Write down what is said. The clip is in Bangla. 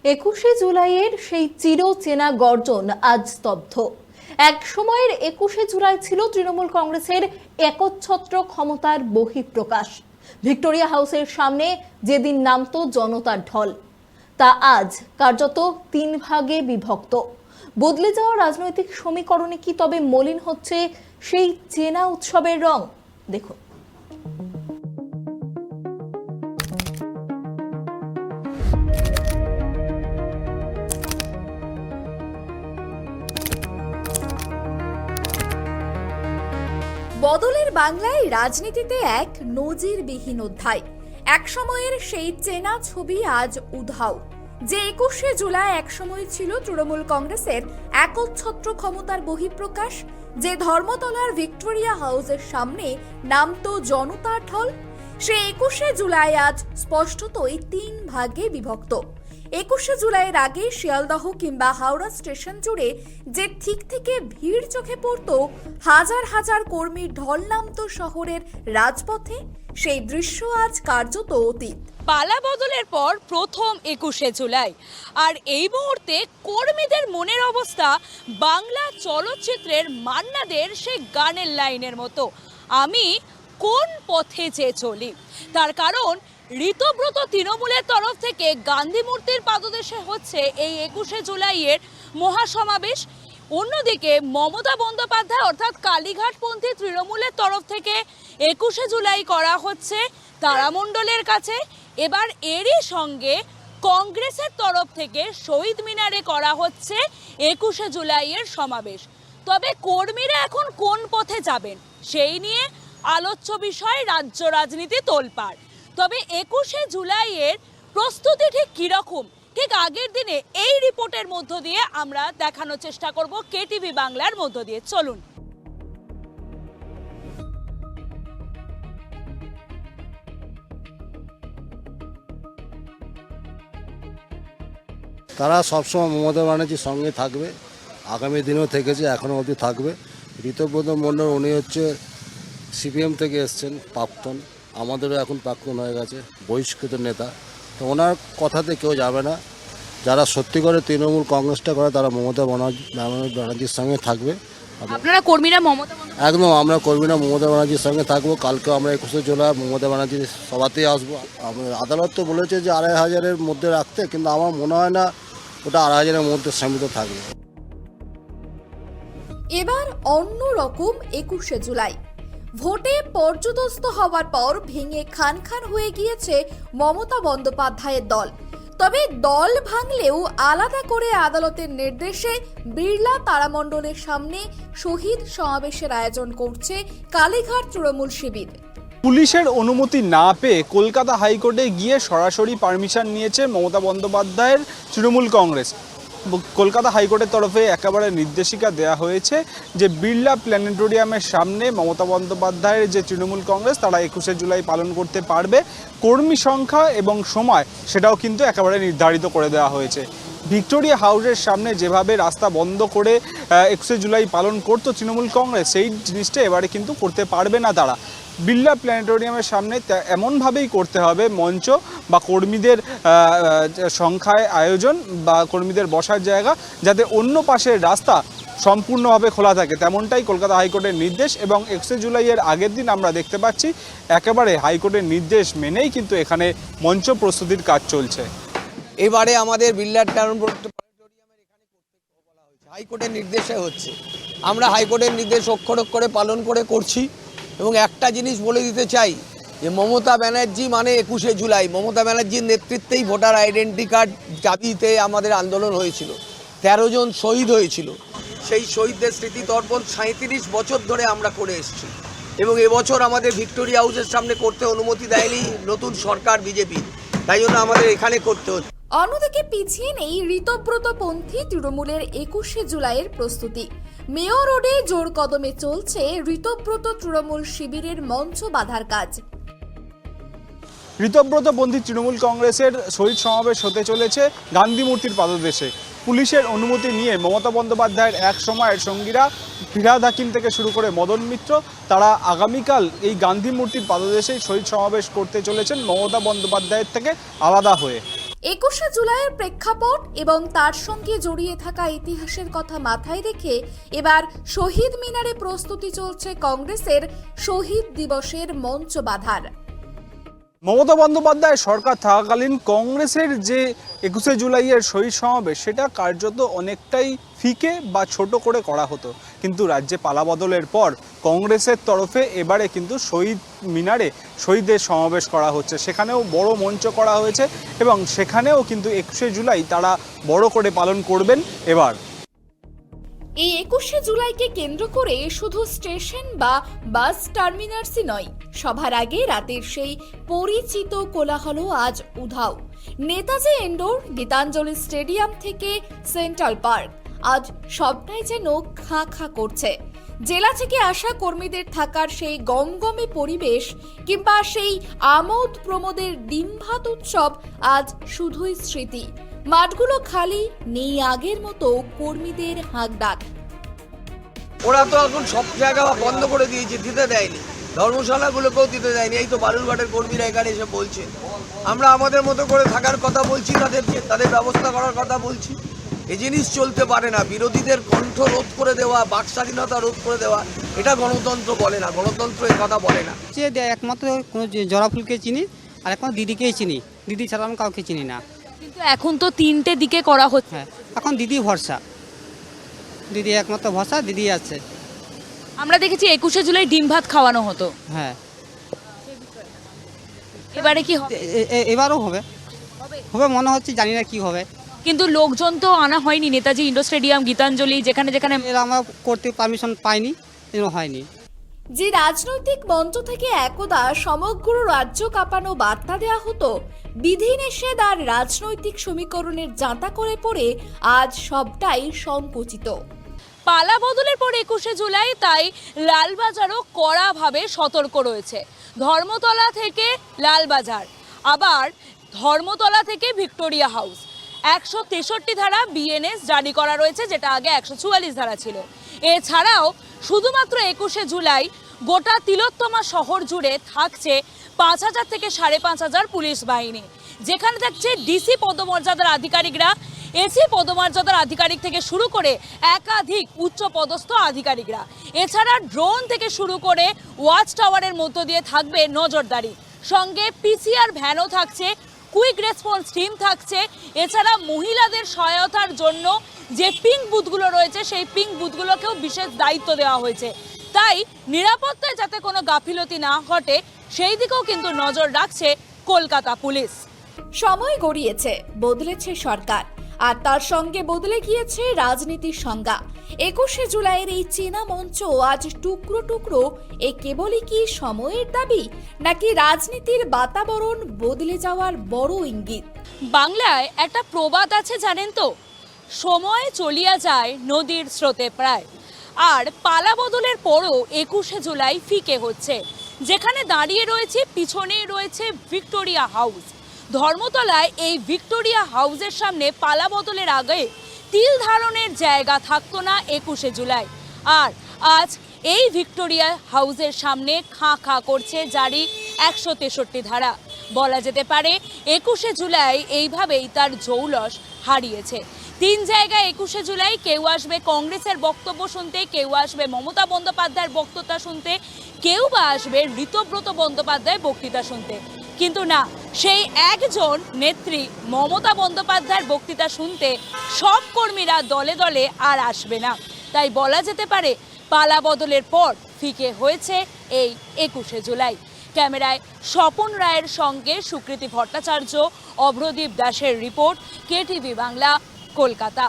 21শে জুলাইয়ের সেই চিরচেনা গর্জন আজ স্তব্ধ। এক সময়ের 21শে জুলাই ছিল তৃণমূল কংগ্রেসের একচ্ছত্র ক্ষমতার বহিঃপ্রকাশ। ভিক্টোরিয়া হাউসের সামনে যেদিন নামতো জনতার ঢল, তা আজ কার্যত 3 ভাগে বিভক্ত। বদলে যাওয়া রাজনৈতিক সমীকরণে কি তবে মলিন হচ্ছে সেই চেনা উৎসবের রং? দেখুন। বদলের বাংলায় রাজনীতিতে এক নজিরবিহীন অধ্যায়। এক সময়ের সেই চেনা ছবি আজ উধাও। যে 21শে জুলাই একসময় ছিল তৃণমূল কংগ্রেসের একচ্ছত্র ক্ষমতার বহিঃপ্রকাশ, যে ধর্মতলার ভিক্টোরিয়া হাউসের সামনে নামতো জনতার ঢল, সেই 21শে জুলাই আজ স্পষ্টতই 3 ভাগে বিভক্ত। 21শে জুলাইয়ের আগে শিয়ালদহ কিংবা হাওড়া স্টেশন জুড়ে যে ঠিক থেকে ভিড় চোখে পড়ত, হাজার হাজার কর্মীর ঢল নামতো শহরের রাজপথে, সেই দৃশ্য আজ কার্যত অতীত। পালা বদলের পর প্রথম 21শে জুলাই, আর এই মুহূর্তে কর্মীদের মনের অবস্থা বাংলা চলচ্চিত্রের মান্নাদের সেই গানের লাইনের মতো, আমি কোন পথে যে চলি। তার কারণ ঋতব্রত তৃণমূলের তরফ থেকে গান্ধী মূর্তির পাদদেশে হচ্ছে এই 21শে জুলাইয়ের মহাসমাবেশ। অন্যদিকে মমতা বন্দ্যোপাধ্যায় অর্থাৎ কালীঘাটপন্থী তৃণমূলের তরফ থেকে 21শে জুলাই করা হচ্ছে তারামণ্ডলের কাছে। এবার এরই সঙ্গে কংগ্রেসের তরফ থেকে শহীদ মিনারে করা হচ্ছে 21শে জুলাইয়ের সমাবেশ। তবে কর্মীরা এখন কোন পথে যাবেন সেই নিয়ে আলোচ্য বিষয় রাজ্য রাজনীতি তোলপাড়। তবে 21শে জুলাইয়ের প্রস্তুতি ঠিক কিরকম, ঠিক আগের দিনে এই রিপোর্টের মধ্য দিয়ে আমরা দেখানোর চেষ্টা করব কেটিভি বাংলার মধ্য দিয়ে। চলুন। তারা সবসময় মমতা ব্যানার্জির সঙ্গে থাকবে, আগামী দিনেও থেকেছে, এখনও অবধি থাকবে। ঋতব্রত মণ্ডল উনি হচ্ছে সিপিএম থেকে এসছেন, প্রাক্তন, আমাদেরও এখন প্রাক্তন হয়ে গেছে, বহিষ্কৃত নেতা। তো ওনার কথাতে কেউ যাবে না। যারা সত্যি করে তৃণমূল কংগ্রেসটা করে তারা মমতা ব্যানার্জির সঙ্গে থাকবে। আপনারা কর্মীরা মমতা একদম, আমরা কর্মীরা মমতা ব্যানার্জির সঙ্গে থাকবো। কালকেও আমরা 21শে জুলাই মমতা ব্যানার্জির সভাতেই আসবো। আদালত তো বলেছে যে 2500-এর মধ্যে রাখতে, কিন্তু আমার মনে হয় না ওটা 2500-এর মধ্যে সীমিত থাকবে। এবার অন্য রকম 21শে জুলাই। ভোটে পর্যদস্ত হওয়ার পর ভেঙে খান খান হয়ে গিয়েছে মমতা বন্দ্যোপাধ্যায়ের দল। তবে দল ভাঙলেও আলাদা করে আদালতের নির্দেশে বিড়লা তারামণ্ডলের সামনে শহীদ সমাবেশের আয়োজন করছে কালীঘাট তৃণমূল শিবির। পুলিশের অনুমতি না পেয়ে কলকাতা হাইকোর্টে গিয়ে সরাসরি পারমিশন নিয়েছে মমতা বন্দ্যোপাধ্যায়ের তৃণমূল কংগ্রেস। কলকাতা হাইকোর্টের তরফে একেবারে নির্দেশিকা দেয়া হয়েছে যে বিড়লা প্ল্যানেটোরিয়ামের সামনে মমতা বন্দ্যোপাধ্যায়ের যে তৃণমূল কংগ্রেস তারা 21শে জুলাই পালন করতে পারবে। কর্মী সংখ্যা এবং সময় সেটাও কিন্তু একেবারে নির্ধারিত করে দেওয়া হয়েছে। ভিক্টোরিয়া হাউসের সামনে যেভাবে রাস্তা বন্ধ করে 21শে জুলাই পালন করতো তৃণমূল কংগ্রেস, সেই জিনিসটা এবারে কিন্তু করতে পারবে না তারা। বিড়লা প্ল্যানেটোরিয়ামের সামনে এমনভাবেই করতে হবে মঞ্চ বা কর্মীদের সংখ্যায় আয়োজন বা কর্মীদের বসার জায়গা, যাতে অন্য পাশের রাস্তা সম্পূর্ণভাবে খোলা থাকে, তেমনটাই কলকাতা হাইকোর্টের নির্দেশ। এবং 21শে জুলাইয়ের আগের দিন আমরা দেখতে পাচ্ছি একেবারে হাইকোর্টের নির্দেশ মেনেই কিন্তু এখানে মঞ্চ প্রস্তুতির কাজ চলছে। এবারে আমাদের বিড়লা প্ল্যানেটোরিয়ামের এখানে করতে বলা হয়েছে, হাইকোর্টের নির্দেশে হচ্ছে। আমরা হাইকোর্টের নির্দেশ অক্ষর অক্ষরে পালন করছি। এবং একটা জিনিস বলে দিতে চাই যে মমতা ব্যানার্জি মানে 21শে জুলাই। মমতা ব্যানার্জির নেতৃত্বেই ভোটার আইডেন্টি কার্ড দাবিতে আমাদের আন্দোলন হয়েছিল, 13 জন শহীদ হয়েছিল। সেই শহীদদের স্মৃতিতর্পণ 37 বছর ধরে আমরা করে এসেছি। এবং এবছর আমাদের ভিক্টোরিয়া হাউসের সামনে করতে অনুমতি দেয়নি নতুন সরকার বিজেপি, তাই জন্য আমাদের এখানে করতে হচ্ছে। অন্যদিকে পিছিয়ে নেই ঋতব্রতপন্থী তৃণমূলের 21শে জুলাইয়ের প্রস্তুতি। মেয়র রোডে জোর কদমে চলছে ঋতব্রত তৃণমূল শিবিরের মঞ্চ বাঁধার কাজ। ঋতব্রতপন্থী তৃণমূল কংগ্রেসের শহীদ সমাবেশ হতে চলেছে গান্ধী মূর্তির পাদদেশে। পুলিশের অনুমতি নিয়ে মমতা বন্দ্যোপাধ্যায়ের এক সময়ের সঙ্গীরা ফিরহাদ হাকিম থেকে শুরু করে মদন মিত্র, তারা আগামীকাল এই গান্ধী মূর্তির পাদদেশেই শহীদ সমাবেশ করতে চলেছেন মমতা বন্দ্যোপাধ্যায়ের থেকে আলাদা হয়ে। 21শে জুলাইয়ের প্রেক্ষাপট এবং তার সঙ্গে জড়িয়ে থাকা ইতিহাসের কথা মাথায় রেখে এবার শহীদ মিনারে প্রস্তুতি চলছে কংগ্রেসের শহীদ দিবসের মঞ্চ বাঁধার। মমতা বন্দ্যোপাধ্যায় সরকার থাকাকালীন কংগ্রেসের যে 21শে জুলাইয়ের শহীদ সমাবেশ সেটা কার্যত অনেকটাই ফিকে বা ছোট করে করা হতো, কিন্তু রাজ্যে পালাবদলের পর কংগ্রেসের তরফে এবারে কিন্তু শহীদ মিনারে শহীদদের সমাবেশ করা হচ্ছে। সেখানেও বড় মঞ্চ করা হয়েছে এবং সেখানেও কিন্তু 21শে জুলাই তারা বড় করে পালন করবেন এবার। এই 21শে জুলাইকে কেন্দ্র করে শুধু স্টেশন বা বাস টার্মিনাসই নয়, সবার আগে রাতের সেই পরিচিত কোলাহল আজ উধাও। নেতাজি ইনডোর, গীতাঞ্জলি স্টেডিয়াম থেকে সেন্ট্রাল পার্ক, আজ সবটাই যেন খাঁ খাঁ করছে। জেলা থেকে আসা কর্মীদের থাকার সেই গমগমে পরিবেশ কিংবা সেই আমোদ প্রমোদের ডিমভাত উৎসব আজ শুধুই স্মৃতি। মাঠগুলো খালি, নেই আগের মতো কর্মীদের হাঁকডাক। ওরা তো এখন সব জায়গা বন্ধ করে দিয়েছে, দিতে দেয়নি, ধর্মশালাগুলোকেও দিতে দেয়নি। এই তো বালুরঘাটের কর্মীরা এখানে এসে বলছে আমরা আমাদের মতো করে থাকার কথা বলছি, তাদের ব্যবস্থা করার কথা বলছি। এই জিনিস চলতে পারে না। বিরোধীদের কণ্ঠ রোধ করে দেওয়া, বাক স্বাধীনতা রোধ করে দেওয়া, এটা গণতন্ত্র বলে না, গণতন্ত্র এ কথা বলে না। একমাত্র কোনো জরাফুলকে চিনি আর একমাত্র দিদিকেই চিনি, দিদি ছাড়া আমি কাউকে চিনি না। কিন্তু এখন তো 3টে দিকে করা হচ্ছে। হ্যাঁ, এখন দিদি ভরসা, দিদি একমাত্র ভরসা, দিদি আছে। আমরা দেখেছি 21শে জুলাই ডিম ভাত খাওয়ানো হতো, হ্যাঁ, এবারে কি হবে? এবারও হবে, হবে মনে হচ্ছে, জানি না কি হবে। কিন্তু লোকজন তো আনা হয়নি নেতাজি ইন্ডোর স্টেডিয়াম, গীতাঞ্জলি, যেখানে যেখানে এরা আমরা করতে পারমিশন পাইনি, এর হয়নি। যে রাজনৈতিক মঞ্চ থেকে একদা সমগ্র রাজ্য কাঁপানো বার্তা দেওয়া হতো, বিধিনিষেধ আর রাজনৈতিক সমীকরণের জাঁতা করে পড়ে আজ সবটাই সংকুচিত। পালা বদলের পর 21শে জুলাই তাই লালবাজারও কড়াভাবে সতর্ক রয়েছে। ধর্মতলা থেকে লালবাজার, আবার ধর্মতলা থেকে ভিক্টোরিয়া হাউস, 163 ধারা বিএনএস জারি করা রয়েছে, যেটা আগে 144 ধারা ছিল। এছাড়াও শুধুমাত্র 21শে জুলাই গোটা তিলোত্তমা শহর জুড়ে থাকছে 5000 থেকে 5500 পুলিশ বাহিনী, যেখানে থাকছে ডিসি পদমর্যাদার আধিকারিকরা, এসি পদমর্যাদার আধিকারিক থেকে শুরু করে একাধিক উচ্চ পদস্থ আধিকারিকরা। এছাড়া ড্রোন থেকে শুরু করে ওয়াচ টাওয়ারের মধ্য দিয়ে থাকবে নজরদারি, সঙ্গে পিসিআর ভ্যানও থাকছে, কুইক রেসপন্স টিম থাকছে। এছাড়া মহিলাদের সহায়তার জন্য যে পিঙ্ক বুথগুলো রয়েছে সেই পিঙ্ক বুথগুলোকেও বিশেষ দায়িত্ব দেওয়া হয়েছে। তাই নিরাপত্তায় যাতে কোনো গাফিলতি না ঘটে সেই দিকেও কিন্তু নজর রাখছে কলকাতা পুলিশ। সময় গড়িয়েছে, বদলেছে সরকার, আর তার সঙ্গে বদলে গিয়েছে রাজনীতির সংজ্ঞা। 21শে জুলাইয়ের এই চেনা মঞ্চ আজ টুকরো টুকরো, এ কেবলই কি সময়ের দাবি, নাকি রাজনীতির বাতাবরণ বদলে যাওয়ার বড় ইঙ্গিত? বাংলায় একটা প্রবাদ আছে জানেন তো, সময় চলিয়া যায় নদীর স্রোতে প্রায়। আর পালা বদলের পরও 21শে জুলাই ফিকে হচ্ছে। যেখানে দাঁড়িয়ে রয়েছে, পিছনেই রয়েছে ভিক্টোরিয়া হাউস। ধর্মতলায় এই ভিক্টোরিয়া হাউসের সামনে পালা বদলের আগে তিল ধারণের জায়গা থাকতো না 21শে জুলাই, আর আজ এই ভিক্টোরিয়া হাউসের সামনে খাঁ খাঁ করছে জারি 163 ধারা। বলা যেতে পারে 21শে জুলাই এইভাবেই তার জৌলস হারিয়েছে। 3 জায়গায় 21শে জুলাই কেউ আসবে কংগ্রেসের বক্তব্য শুনতে, কেউ আসবে মমতা বন্দ্যোপাধ্যায়ের বক্তৃতা শুনতে, কেউ বা আসবে ঋতব্রত বন্দ্যোপাধ্যায়ের বক্তৃতা শুনতে। কিন্তু না, সেই একজন নেত্রী মমতা বন্দ্যোপাধ্যায়ের বক্তৃতা শুনতে সব কর্মীরা দলে দলে আর আসবে না। তাই বলা যেতে পারে পালা বদলের পর ফিকে হয়েছে এই 21শে জুলাই। ক্যামেরায় স্বপন রায়ের সঙ্গে সুকৃতি ভট্টাচার্য, অভ্রদীপ দাসের রিপোর্ট, কেটিভি বাংলা, কলকাতা।